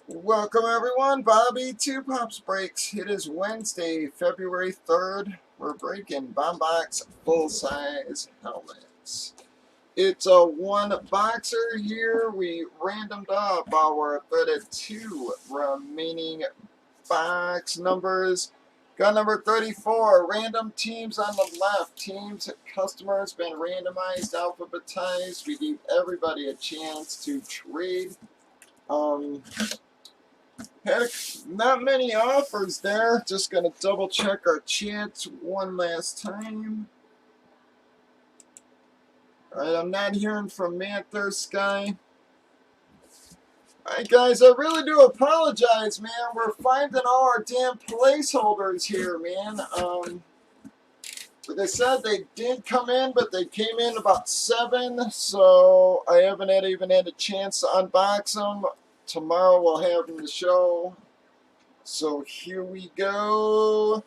Welcome everyone, Bobby Two Pops Breaks. It is Wednesday, February 3rd. We're breaking Bombox full-size helmets. It's a one boxer here. We randomed up our 32 remaining box numbers. Got number 34, random teams on the left. Teams, customers been randomized, alphabetized. We gave everybody a chance to trade. Heck, not many offers there. Just going to double check our chats one last time. Alright, I'm not hearing from Matt there, Sky. Alright, guys, I really do apologize, man. We're finding all our damn placeholders here, man. Like I said, they did come in, but they came in about 7, so I haven't even had a chance to unbox them. Tomorrow we'll have them to show. So here we go.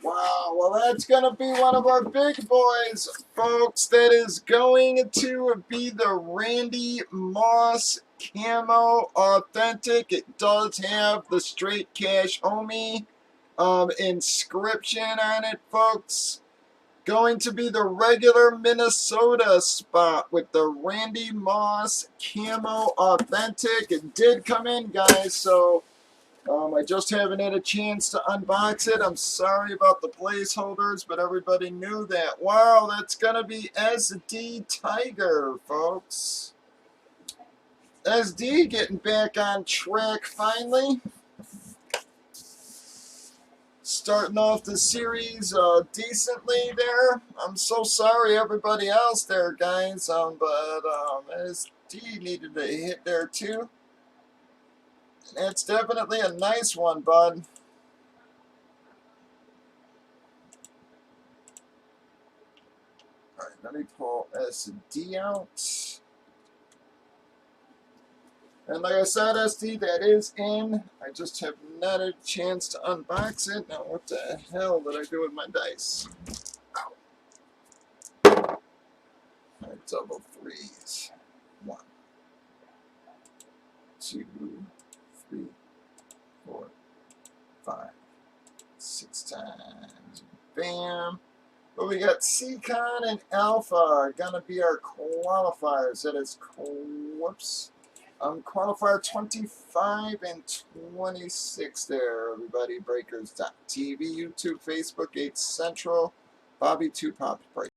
Wow, well that's going to be one of our big boys, folks. That is going to be the Randy Moss Camo Authentic. It does have the straight cash Omi inscription on it, folks. Going to be the regular Minnesota spot with the Randy Moss Camo Authentic. It did come in, guys, so I just haven't had a chance to unbox it. I'm sorry about the placeholders, but everybody knew that. Wow, that's going to be SD Tiger, folks. SD getting back on track finally. Starting off the series decently there. I'm so sorry everybody else there, guys, but SD needed a hit there too. And it's definitely a nice one, bud. Alright, let me pull SD out. And like I said, SD, that is in. I just have not had a chance to unbox it. Now, what the hell did I do with my dice? Ow. Alright, double threes. 1, 2, 3, 4, 5, 6 times. Bam. But we got Ccon and Alpha are gonna be our qualifiers. That is, whoops. Qualifier 25 and 26 there, everybody. Breakers.tv, YouTube, Facebook, 8 Central. Bobby Two Pops Break.